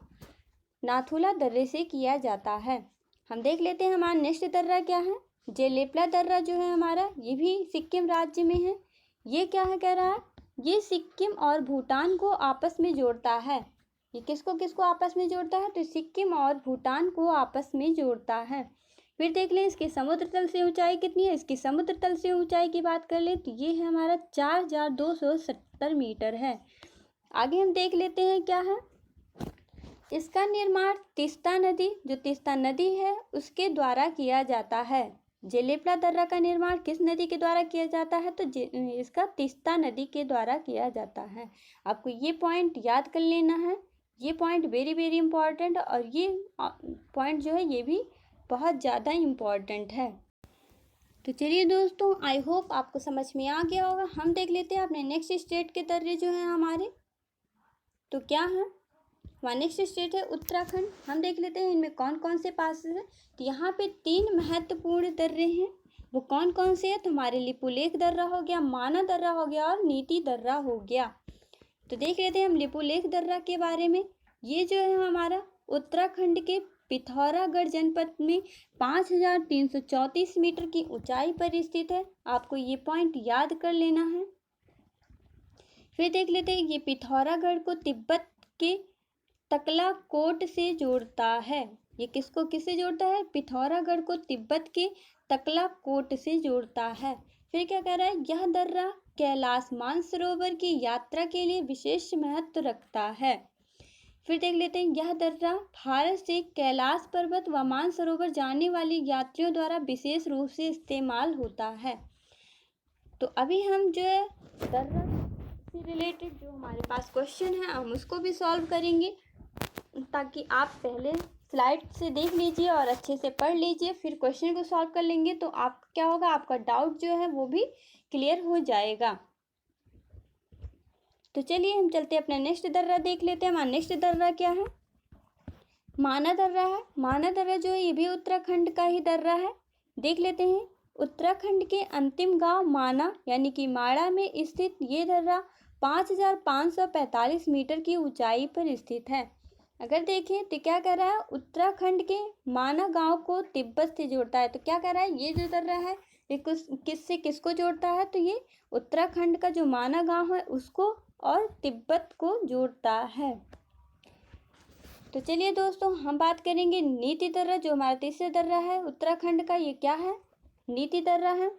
नाथुला दर्रे से किया जाता है। हम देख लेते हैं हमारा नेक्स्ट दर्रा क्या है। जेलेपला दर्रा जो है हमारा, ये भी सिक्किम राज्य में है। ये क्या है कह रहा है? ये सिक्किम और भूटान को आपस में जोड़ता है। ये किसको किसको आपस में जोड़ता है? तो सिक्किम और भूटान को आपस में जोड़ता है। फिर देख लें इसके समुद्र तल से ऊंचाई कितनी है। इसकी समुद्र तल से ऊंचाई की बात कर लें तो ये है हमारा 4270 मीटर है। आगे हम देख लेते हैं क्या है। इसका निर्माण तीस्ता नदी, जो तीस्ता नदी है उसके द्वारा किया जाता है। जेलेपला दर्रा का निर्माण किस नदी के द्वारा किया जाता है? तो इसका तीस्ता नदी के द्वारा किया जाता है। आपको ये पॉइंट याद कर लेना है। ये पॉइंट वेरी वेरी इंपॉर्टेंट, और ये पॉइंट जो है ये भी बहुत ज़्यादा इम्पॉर्टेंट है। तो चलिए दोस्तों, आई होप आपको समझ में आ गया होगा। हम देख लेते हैं अपने नेक्स्ट स्टेट के दर्रे जो हैं हमारे। तो क्या है हमारा नेक्स्ट स्टेट है उत्तराखंड। हम देख लेते हैं इनमें कौन कौन से पासेस हैं। तो यहाँ पे 3 महत्वपूर्ण दर्रे हैं। वो कौन कौन से हैं? तो हमारे लिपुलेख दर्रा हो गया, माना दर्रा हो गया और नीति दर्रा हो गया। तो देख लेते हैं हम लिपुलेख दर्रा के बारे में। ये जो है हमारा उत्तराखंड के पिथौरागढ़ जनपद में 5334 मीटर की ऊंचाई पर स्थित है। आपको ये पॉइंट याद कर लेना है। फिर देख लेते हैं ये पिथौरागढ़ को तिब्बत के तकलाकोट से जोड़ता है। ये किसको किससे जोड़ता है? पिथौरागढ़ को तिब्बत के तकलाकोट से जोड़ता है। फिर क्या कह रहा है? यह दर्रा कैलाश मानसरोवर की यात्रा के लिए विशेष महत्व रखता है। फिर देख लेते हैं यह दर्रा भारत से कैलाश पर्वत व मानसरोवर जाने वाली यात्रियों द्वारा विशेष रूप से इस्तेमाल होता है। तो अभी हम जो है दर्रा से रिलेटेड जो हमारे पास क्वेश्चन है हम उसको भी सॉल्व करेंगे, ताकि आप पहले स्लाइड से देख लीजिए और अच्छे से पढ़ लीजिए, फिर क्वेश्चन को सॉल्व कर लेंगे तो आप क्या होगा, आपका डाउट जो है वो भी क्लियर हो जाएगा। तो चलिए हम चलते हैं अपना नेक्स्ट दर्रा देख लेते हैं। हमारा नेक्स्ट दर्रा क्या है? माना दर्रा है। माना दर्रा जो है ये भी उत्तराखंड का ही दर्रा है। देख लेते हैं। उत्तराखंड के अंतिम गांव माना यानी कि माड़ा में स्थित ये दर्रा 5545 मीटर की ऊंचाई पर स्थित है। अगर देखें तो क्या कर रहा है, उत्तराखंड के माना गांव को तिब्बत से जोड़ता है। तो क्या कर रहा है, ये जो दर्रा है ये किससे किसको जोड़ता है? तो ये उत्तराखंड का जो माना गांव है उसको और तिब्बत को जोड़ता है। तो चलिए दोस्तों हम बात करेंगे नीति दर्रा, जो हमारा तीसरा दर्रा है उत्तराखंड का। ये क्या है? नीति दर्रा है।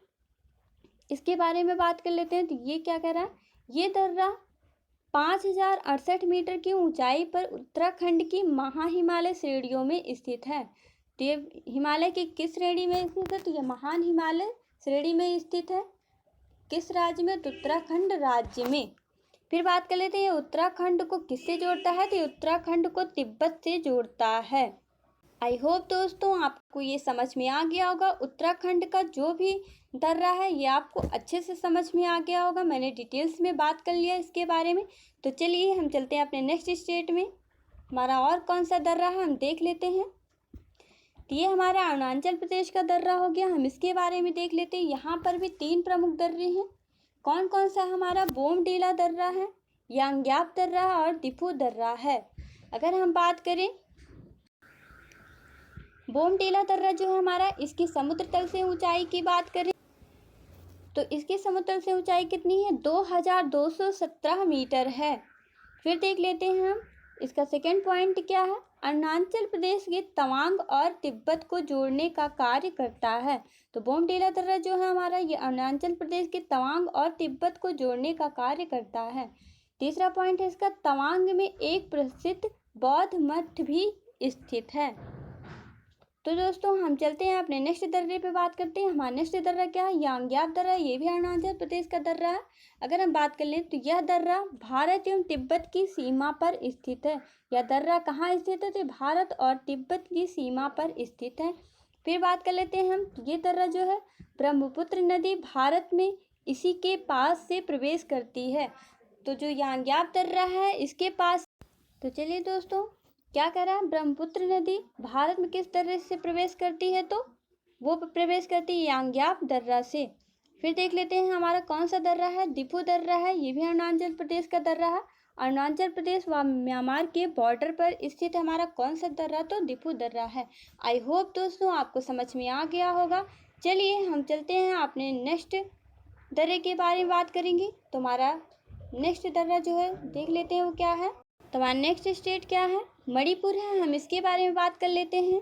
इसके बारे में बात कर लेते हैं। तो ये क्या कर रहा है, ये दर्रा 5068 मीटर की ऊंचाई पर उत्तराखंड की महा हिमालय श्रेणियों में स्थित है। तो ये हिमालय की किस श्रेणी में स्थित है? तो ये महान हिमालय श्रेणी में स्थित है। किस राज्य में? तो उत्तराखंड राज्य में। फिर बात कर लेते हैं उत्तराखंड को किससे जोड़ता है? तो उत्तराखंड को तिब्बत से जोड़ता है। आई होप दोस्तों आपको ये समझ में आ गया होगा। उत्तराखंड का जो भी दर्रा है ये आपको अच्छे से समझ में आ गया होगा। मैंने डिटेल्स में बात कर लिया इसके बारे में। तो चलिए हम चलते हैं अपने नेक्स्ट स्टेट में। हमारा और कौन सा दर्रा है हम देख लेते हैं। तो ये हमारा अरुणाचल प्रदेश का दर्रा हो गया। हम इसके बारे में देख लेते हैं। यहाँ पर भी 3 प्रमुख दर्रे हैं। कौन कौन सा? हमारा बोमडीला दर्रा है, यांग्याप दर्रा है और दिफू दर्रा है। अगर हम बात करें बोमडीला दर्रा जो है हमारा, इसकी समुद्र तल से ऊंचाई की बात करें तो इसकी समुद्र तल से ऊंचाई कितनी है? 2217 मीटर है। फिर देख लेते हैं हम इसका सेकेंड पॉइंट क्या है। अरुणाचल प्रदेश के तवांग और तिब्बत को जोड़ने का कार्य करता है। तो बोमडिला दर्रा जो है हमारा, ये अरुणाचल प्रदेश के तवांग और तिब्बत को जोड़ने का कार्य करता है। तीसरा पॉइंट है इसका, तवांग में एक प्रसिद्ध बौद्ध मठ भी स्थित है। तो दोस्तों हम चलते हैं अपने नेक्स्ट दर्रे पे बात करते हैं। हमारा नेक्स्ट दर्रा क्या है, यांग्याप दर्रा। ये भी अरुणाचल प्रदेश का दर्रा है। अगर हम बात कर लें तो यह दर्रा भारत एवं तिब्बत की सीमा पर स्थित है। यह दर्रा कहाँ स्थित है, तो भारत और तिब्बत की सीमा पर स्थित है। फिर बात कर लेते हैं हम, ये दर्रा जो है ब्रह्मपुत्र नदी भारत में इसी के पास से प्रवेश करती है। तो जो यांग्याप दर्रा है इसके पास, तो चलिए दोस्तों क्या कह रहा है, ब्रह्मपुत्र नदी भारत में किस दर्रे से प्रवेश करती है, तो वो प्रवेश करती है यांग्याप दर्रा से। फिर देख लेते हैं हमारा कौन सा दर्रा है, दिफू दर्रा है। ये भी अरुणाचल प्रदेश का दर्रा है। अरुणाचल प्रदेश व म्यांमार के बॉर्डर पर स्थित हमारा कौन सा दर्रा, तो दिफू दर्रा है। आई होप दोस्तों आपको समझ में आ गया होगा। चलिए हम चलते हैं अपने नेक्स्ट दर्रे के बारे में बात करेंगे। तो हमारा नेक्स्ट दर्रा जो है देख लेते हैं वो क्या है। तो हमारा नेक्स्ट स्टेट क्या है, मणिपुर है। हम इसके बारे में बात कर लेते हैं।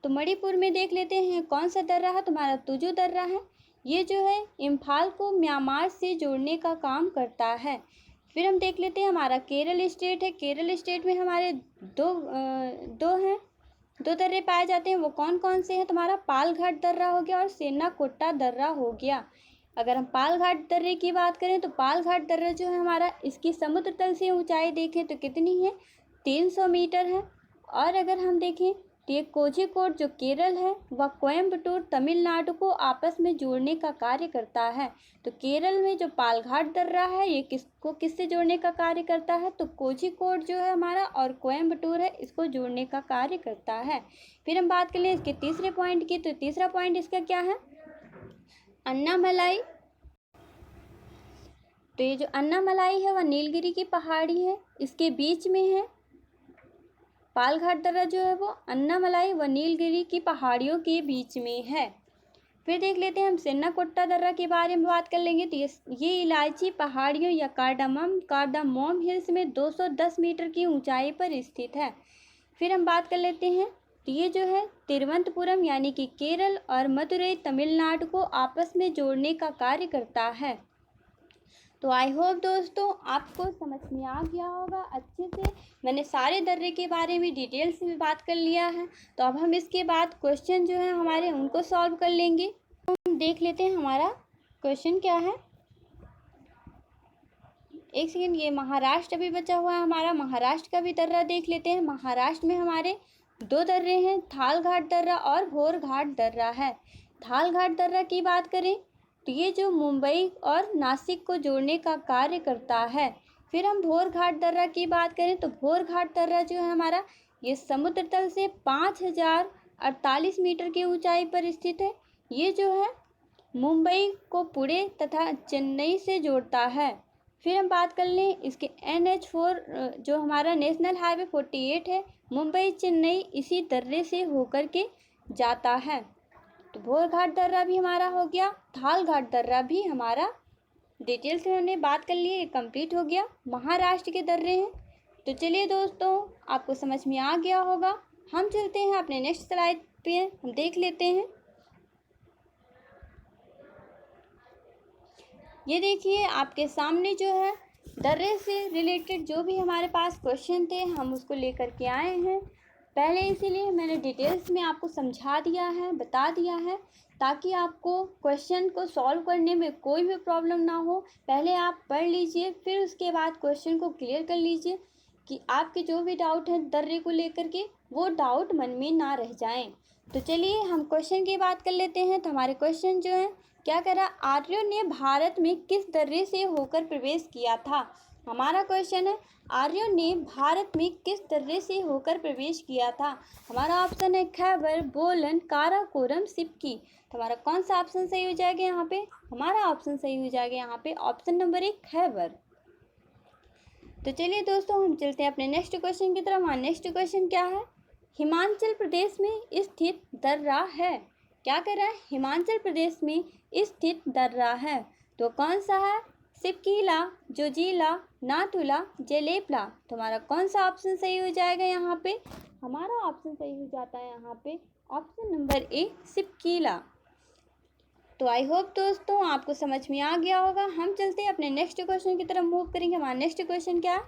तो मणिपुर में देख लेते हैं कौन सा दर्रा है, तुम्हारा तुजु दर्रा है। ये जो है इम्फाल को म्यांमार से जोड़ने का काम करता है। फिर हम देख लेते हैं हमारा केरल स्टेट है। केरल स्टेट में हमारे दो दर्रे पाए जाते हैं। वो कौन कौन से हैं, तुम्हारा पालघाट दर्रा हो गया और सेन्नाकोट्टा दर्रा हो गया। अगर हम पालघाट दर्रे की बात करें तो पालघाट दर्रा जो है हमारा, इसकी समुद्र तल से ऊंचाई देखें तो कितनी है, 300 मीटर है। और अगर हम देखें तो ये कोझिकोड जो केरल है वह कोयम्बटूर तमिलनाडु को आपस में जोड़ने का कार्य करता है। तो केरल में जो पालघाट दर्रा है ये किससे जोड़ने का कार्य करता है, तो कोझिकोड जो है हमारा और कोयम्बटूर है, इसको जोड़ने का कार्य करता है। फिर हम बात कर लें इसके तीसरे पॉइंट की। तो तीसरा पॉइंट इसका क्या है, अन्नामलाई। तो ये जो अन्नामलाई है वह नीलगिरी की पहाड़ी है, इसके बीच में है। पालघाट दर्रा जो है वो अन्नामलाई व नीलगिरी की पहाड़ियों के बीच में है। फिर देख लेते हैं हम सेन्नाकोट्टा दर्रा के बारे में बात कर लेंगे। तो ये इलायची पहाड़ियों या कार्डामोम हिल्स में 210 मीटर की ऊंचाई पर स्थित है। फिर हम बात कर लेते हैं, तो ये जो है तिरुवनंतपुरम यानी कि केरल और मदुरई तमिलनाडु को आपस में जोड़ने का कार्य करता है। तो आई होप दोस्तों आपको समझ में आ गया होगा अच्छे से। मैंने सारे दर्रे के बारे में डिटेल से भी बात कर लिया है। तो अब हम इसके बाद क्वेश्चन जो है हमारे उनको सॉल्व कर लेंगे। तो हम देख लेते हैं हमारा क्वेश्चन क्या है। एक सेकेंड, ये महाराष्ट्र अभी बचा हुआ है हमारा, महाराष्ट्र का भी दर्रा देख लेते हैं। महाराष्ट्र में हमारे दो दर्रे हैं, थालघाट दर्रा और भोरघाट दर्रा है। थालघाट दर्रा की बात करें तो ये जो मुंबई और नासिक को जोड़ने का कार्य करता है। फिर हम भोरघाट दर्रा की बात करें तो भोरघाट दर्रा जो है हमारा, ये समुद्र तल से 5048 मीटर की ऊंचाई पर स्थित है। ये जो है मुंबई को पुणे तथा चेन्नई से जोड़ता है। फिर हम बात कर लें इसके NH4 जो हमारा नेशनल हाईवे 48 है, मुंबई चेन्नई इसी दर्रे से होकर के जाता है। तो भोरघाट दर्रा भी हमारा हो गया, थालघाट दर्रा भी हमारा डिटेल से हमने बात कर ली, कंप्लीट हो गया। महाराष्ट्र के दर्रे हैं। तो चलिए दोस्तों आपको समझ में आ गया होगा। हम चलते हैं अपने नेक्स्ट स्लाइड पे, हम देख लेते हैं। ये देखिए आपके सामने जो है दर्रे से रिलेटेड जो भी हमारे पास क्वेश्चन थे हम उसको लेकर के आए हैं। पहले इसीलिए मैंने डिटेल्स में आपको समझा दिया है, बता दिया है, ताकि आपको क्वेश्चन को सॉल्व करने में कोई भी प्रॉब्लम ना हो। पहले आप पढ़ लीजिए, फिर उसके बाद क्वेश्चन को क्लियर कर लीजिए कि आपके जो भी डाउट हैं दर्रे को लेकर के वो डाउट मन में ना रह जाएं। तो चलिए हम क्वेश्चन की बात कर लेते हैं। तो हमारे क्वेश्चन जो है क्या करा, आर्यों ने भारत में किस दर्रे से होकर प्रवेश किया था। हमारा क्वेश्चन है आर्यों ने भारत में किस दर्रे से होकर प्रवेश किया था। हमारा ऑप्शन है खैबर, बोलन, काराकोरम, सिपकी। तो हमारा कौन सा ऑप्शन सही हो जाएगा यहाँ पे, हमारा ऑप्शन सही हो जाएगा यहाँ पे ऑप्शन नंबर 1 खैबर। तो चलिए दोस्तों हम चलते हैं अपने नेक्स्ट क्वेश्चन की तरफ। हमारा नेक्स्ट क्वेश्चन क्या है, हिमाचल प्रदेश में स्थित दर्रा है। क्या कर रहा है, हिमाचल प्रदेश में स्थित दर्रा है। तो कौन सा है, सिपकीला, जोजिला, नाथुला, जेलेपला। तो हमारा कौन सा ऑप्शन सही हो जाएगा यहाँ पे, हमारा ऑप्शन सही हो जाता है यहाँ पे ऑप्शन नंबर ए सिपकीला। तो आई होप दोस्तों आपको समझ में आ गया होगा। हम चलते हैं अपने नेक्स्ट क्वेश्चन की तरफ मूव करेंगे। हमारा नेक्स्ट क्वेश्चन क्या है?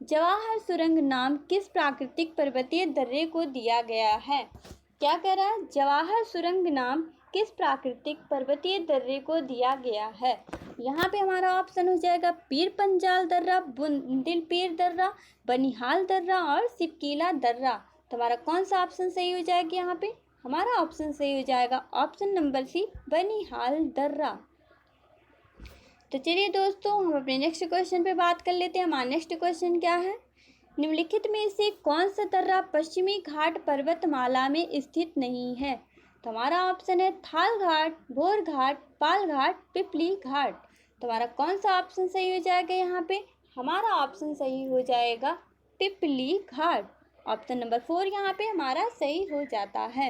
जवाहर सुरंग नाम किस प्राकृतिक पर्वतीय दर्रे को दिया गया है? क्या कह रहा है? जवाहर सुरंग नाम किस प्राकृतिक पर्वतीय दर्रे को दिया गया है? यहाँ पे हमारा ऑप्शन हो जाएगा पीर पंजाल दर्रा, बुंदिल पीर दर्रा, बनिहाल दर्रा और सिपकीला दर्रा। तो हमारा कौन सा ऑप्शन सही हो जाएगा यहाँ पे? हमारा ऑप्शन सही हो जाएगा ऑप्शन नंबर सी बनिहाल दर्रा। तो चलिए दोस्तों हम अपने नेक्स्ट क्वेश्चन पे बात कर लेते हैं। हमारा नेक्स्ट क्वेश्चन क्या है? निम्नलिखित में से कौन सा दर्रा पश्चिमी घाट पर्वतमाला में स्थित नहीं है? तो हमारा ऑप्शन है थाल घाट, भोर घाट, पाल घाट, पिपली घाट। तो हमारा कौन सा ऑप्शन सही हो जाएगा यहाँ पे? हमारा ऑप्शन सही हो जाएगा पिपली घाट। ऑप्शन नंबर 4 यहाँ पे हमारा सही हो जाता है।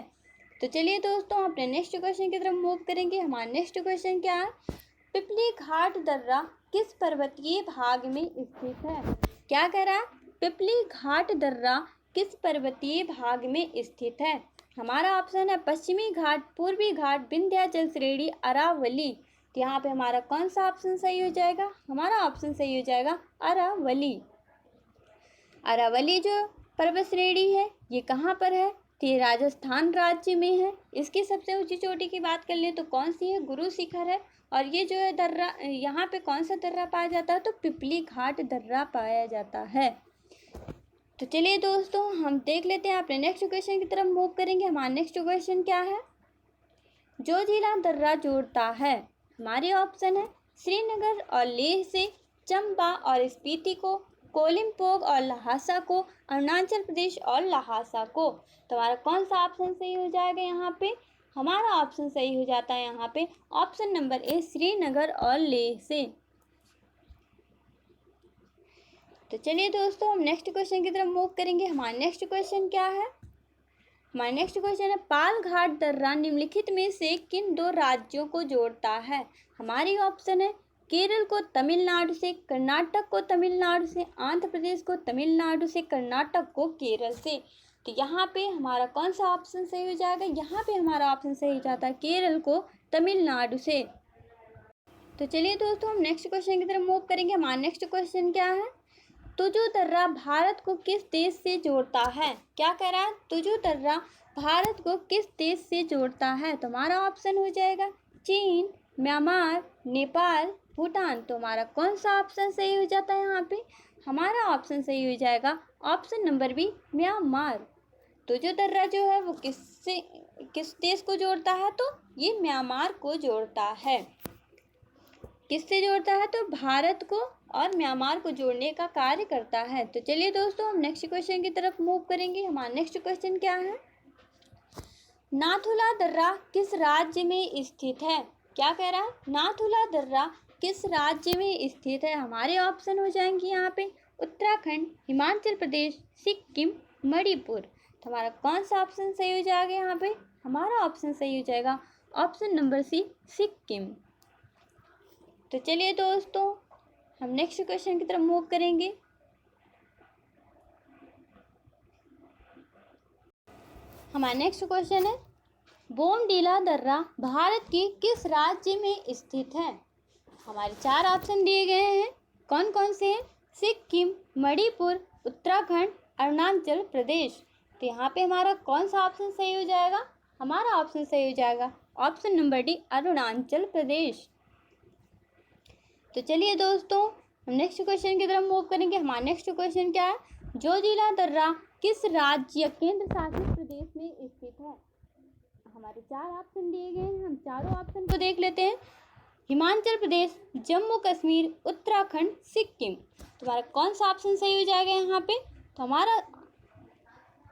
तो चलिए दोस्तों अपने नेक्स्ट क्वेश्चन की तरफ मूव करेंगे। हमारा नेक्स्ट क्वेश्चन क्या है? पिपली घाट दर्रा किस पर्वतीय भाग में स्थित है? क्या कह रहा है? पिपली घाट दर्रा किस पर्वतीय भाग में स्थित है? हमारा ऑप्शन है पश्चिमी घाट, पूर्वी घाट, विंध्याचल श्रेणी, अरावली। तो यहाँ पे हमारा कौन सा ऑप्शन सही हो जाएगा? हमारा ऑप्शन सही हो जाएगा अरावली। अरावली जो पर्वत श्रेणी है ये कहाँ पर है? तो ये राजस्थान राज्य में है। इसकी सबसे ऊंची चोटी की बात कर ले तो कौन सी है? गुरु शिखर है। और ये जो है दर्रा, यहाँ पे कौन सा दर्रा पाया जाता है? तो पिपली घाट दर्रा पाया जाता है। तो चलिए दोस्तों हम देख लेते हैं अपने नेक्स्ट क्वेश्चन की तरफ मूव करेंगे। हमारा नेक्स्ट क्वेश्चन क्या है? जोजिला दर्रा जोड़ता है? हमारे ऑप्शन है श्रीनगर और लेह से, चंबा और स्पीति को, कोलिम्पोंग और लहासा को, अरुणाचल प्रदेश और लहासा को। तो हमारा कौन सा ऑप्शन सही हो जाएगा यहाँ पे? हमारा ऑप्शन सही हो जाता है यहाँ पे ऑप्शन नंबर ए श्रीनगर और लेह से। तो चलिए दोस्तों हम नेक्स्ट क्वेश्चन की तरफ मूव करेंगे। हमारा नेक्स्ट क्वेश्चन क्या है? हमारा नेक्स्ट क्वेश्चन है पाल घाट दर्रा निम्नलिखित में से किन दो राज्यों को जोड़ता है? हमारी ऑप्शन है केरल को तमिलनाडु से, कर्नाटक को तमिलनाडु से, आंध्र प्रदेश को तमिलनाडु से, कर्नाटक को केरल से। तो यहाँ पे हमारा कौन सा ऑप्शन सही हो जाएगा? यहाँ पे हमारा ऑप्शन सही हो जाता है केरल को तमिलनाडु से। तो चलिए दोस्तों हम नेक्स्ट क्वेश्चन की तरफ मूव करेंगे। हमारा नेक्स्ट क्वेश्चन क्या है? तुजु दर्रा भारत को किस देश से जोड़ता है? क्या कह रहा है? तुजु दर्रा भारत को किस देश से जोड़ता है? तो हमारा ऑप्शन हो जाएगा चीन, म्यांमार, नेपाल, भूटान। तो हमारा कौन सा ऑप्शन सही हो जाता है यहाँ पे? हमारा ऑप्शन सही हो जाएगा ऑप्शन नंबर बी म्यांमार। तुजु दर्रा जो है वो किस देश को जोड़ता है? तो ये म्यांमार को जोड़ता है। किससे जोड़ता है? तो भारत को और म्यांमार को जोड़ने का कार्य करता है। तो चलिए दोस्तों हम नेक्स्ट क्वेश्चन की तरफ मूव करेंगे। हमारा नेक्स्ट क्वेश्चन क्या है? नाथुला दर्रा किस राज्य में स्थित है? क्या कह रहा है? नाथुला दर्रा किस राज्य में स्थित है? हमारे ऑप्शन हो जाएंगे यहाँ पे उत्तराखंड, हिमाचल प्रदेश, सिक्किम, मणिपुर। तो हमारा कौन सा ऑप्शन सही हो जाएगा यहाँ पे? हमारा ऑप्शन सही हो जाएगा ऑप्शन नंबर सी सिक्किम। तो चलिए दोस्तों हम नेक्स्ट क्वेश्चन की तरफ मूव करेंगे। हमारा नेक्स्ट क्वेश्चन है बोमडीला दर्रा भारत के किस राज्य में स्थित है? हमारे 4 ऑप्शन दिए गए हैं। कौन कौन से हैं? सिक्किम, मणिपुर, उत्तराखंड, अरुणाचल प्रदेश। तो यहाँ पे हमारा कौन सा ऑप्शन सही हो जाएगा? हमारा ऑप्शन सही हो जाएगा option number D Arunachal Pradesh. तो चलिए दोस्तों हम नेक्स्ट क्वेश्चन की तरफ मूव करेंगे। हमारा नेक्स्ट क्वेश्चन क्या है? जोजिला दर्रा किस राज्य केंद्र शासित प्रदेश में स्थित है? हमारे 4 ऑप्शन दिए गए हैं। हम चारों ऑप्शन को देख लेते हैं। हिमाचल प्रदेश, जम्मू कश्मीर, उत्तराखंड, सिक्किम। तो हमारा कौन सा ऑप्शन सही हो जाएगा यहाँ पे? तो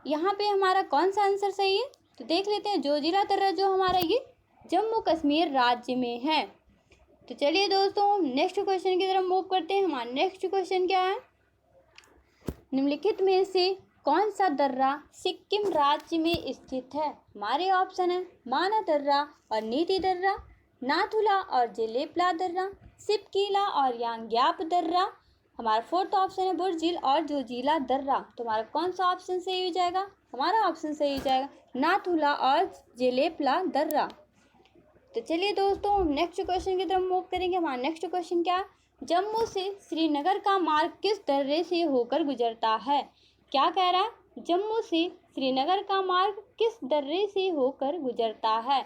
यहाँ पे हमारा कौन सा आंसर सही है? तो देख लेते हैं। जोजिला दर्रा जो हमारा ये जम्मू कश्मीर राज्य में है। तो चलिए दोस्तों नेक्स्ट क्वेश्चन की तरफ मूव करते हैं। हमारा नेक्स्ट क्वेश्चन क्या है? निम्नलिखित में से कौन सा दर्रा सिक्किम राज्य में स्थित है? हमारे ऑप्शन है माना दर्रा और नीति दर्रा, नाथुला और जेलेपला दर्रा, सिपकीला और यांग्याप दर्रा, हमारा फोर्थ ऑप्शन है बुर्जिल और जोजिला दर्रा। तो हमारा कौन सा ऑप्शन सही हो जाएगा? हमारा ऑप्शन सही हो जाएगा नाथुला और जेलेपला दर्रा। तो चलिए दोस्तों हम नेक्स्ट क्वेश्चन की तरफ मूव करेंगे। हमारा नेक्स्ट क्वेश्चन क्या है? जम्मू से श्रीनगर का मार्ग किस दर्रे से होकर गुजरता है? क्या कह रहा है? जम्मू से श्रीनगर का मार्ग किस दर्रे से होकर गुजरता है?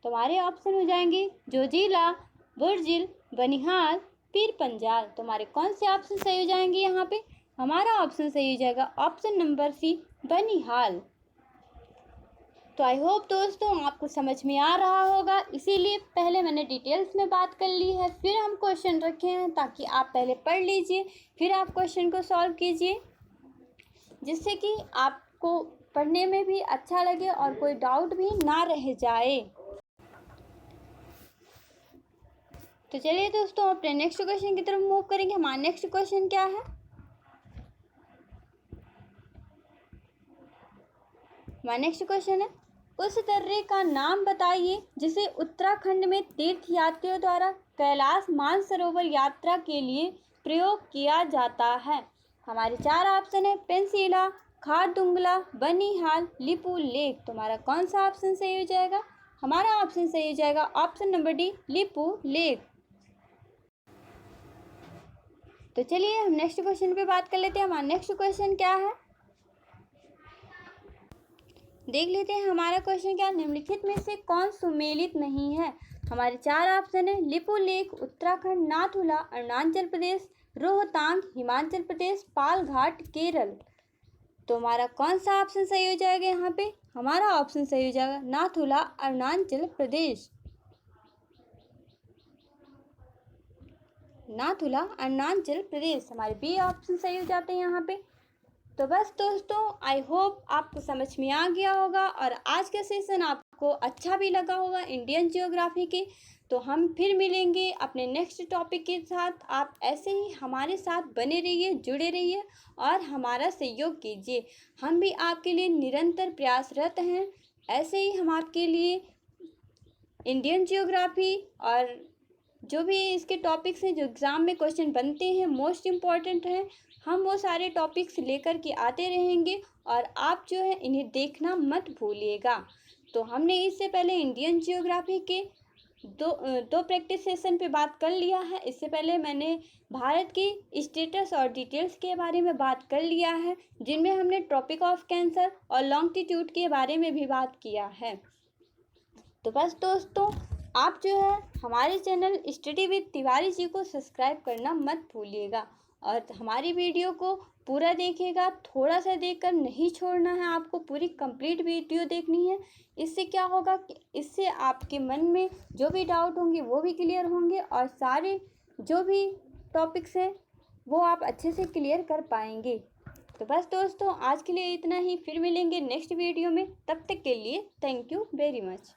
तो हमारे ऑप्शन हो जाएंगे जोजिला, बुर्जिल, बनिहाल, पीर पंजाल। तो हमारे कौन से ऑप्शन सही हो जाएंगे यहाँ पे? हमारा ऑप्शन सही हो जाएगा ऑप्शन नंबर सी, बनिहाल। तो आई होप दोस्तों आपको समझ में आ रहा होगा, इसीलिए पहले मैंने डिटेल्स में बात कर ली है, फिर हम क्वेश्चन रखे हैं ताकि आप पहले पढ़ लीजिए फिर आप क्वेश्चन को सॉल्व कीजिए, जिससे कि आपको पढ़ने में भी अच्छा लगे और कोई डाउट भी ना रह जाए। तो चलिए दोस्तों अपने नेक्स्ट क्वेश्चन की तरफ मूव करेंगे। हमारा नेक्स्ट क्वेश्चन क्या है? हमारा नेक्स्ट क्वेश्चन है उस दर्रे का नाम बताइए जिसे उत्तराखंड में तीर्थयात्रियों द्वारा कैलाश मानसरोवर यात्रा के लिए प्रयोग किया जाता है। हमारे चार ऑप्शन है पेंसिला, खारदुंगला, बनिहाल, लिपू लेक। तो हमारा कौन सा ऑप्शन सही हो जाएगा? हमारा ऑप्शन सही हो जाएगा option number D, Lipu lake. तो चलिए हम नेक्स्ट क्वेश्चन पे बात कर लेते हैं। हमारा नेक्स्ट क्वेश्चन क्या है देख लेते हैं। हमारा क्वेश्चन क्या? निम्नलिखित में से कौन सुमेलित नहीं है? हमारे चार ऑप्शन है लिपू लेक उत्तराखंड, नाथुला अरुणाचल प्रदेश, रोहतांग हिमाचल प्रदेश, पालघाट केरल। तो हमारा कौन सा ऑप्शन सही हो जाएगा यहाँ पे? हमारा ऑप्शन सही हो जाएगा नाथुला अरुणाचल प्रदेश, नाथुला अरुणाचल प्रदेश। हमारे बी ऑप्शन सही हो जाते हैं यहाँ पे। तो बस दोस्तों आई होप आपको समझ में आ गया होगा और आज का सेशन आपको अच्छा भी लगा होगा इंडियन जियोग्राफी के। तो हम फिर मिलेंगे अपने नेक्स्ट टॉपिक के साथ। आप ऐसे ही हमारे साथ बने रहिए, जुड़े रहिए और हमारा सहयोग कीजिए। हम भी आपके लिए निरंतर प्रयासरत हैं। ऐसे ही हम आपके लिए इंडियन जियोग्राफी और जो भी इसके टॉपिक्स हैं जो एग्ज़ाम में क्वेश्चन बनते हैं मोस्ट इम्पॉर्टेंट हैं, हम वो सारे टॉपिक्स लेकर के आते रहेंगे और आप जो है इन्हें देखना मत भूलिएगा। तो हमने इससे पहले इंडियन जियोग्राफी के दो प्रैक्टिस सेशन पे बात कर लिया है। इससे पहले मैंने भारत की स्टेटस और डिटेल्स के बारे में बात कर लिया है, जिनमें हमने ट्रॉपिक ऑफ कैंसर और लॉन्गिट्यूड के बारे में भी बात किया है। तो बस दोस्तों आप जो है हमारे channel study with Tiwari ji को सब्सक्राइब करना मत भूलिएगा और हमारी वीडियो को पूरा देखिएगा। थोड़ा सा देखकर नहीं छोड़ना है, आपको पूरी कंप्लीट वीडियो देखनी है। इससे क्या होगा कि इससे आपके मन में जो भी डाउट होंगे वो भी क्लियर होंगे और सारे जो भी टॉपिक्स हैं वो आप अच्छे से क्लियर कर पाएंगे। तो बस दोस्तों आज के लिए इतना ही, फिर मिलेंगे नेक्स्ट वीडियो में। तब तक के लिए थैंक यू वेरी मच।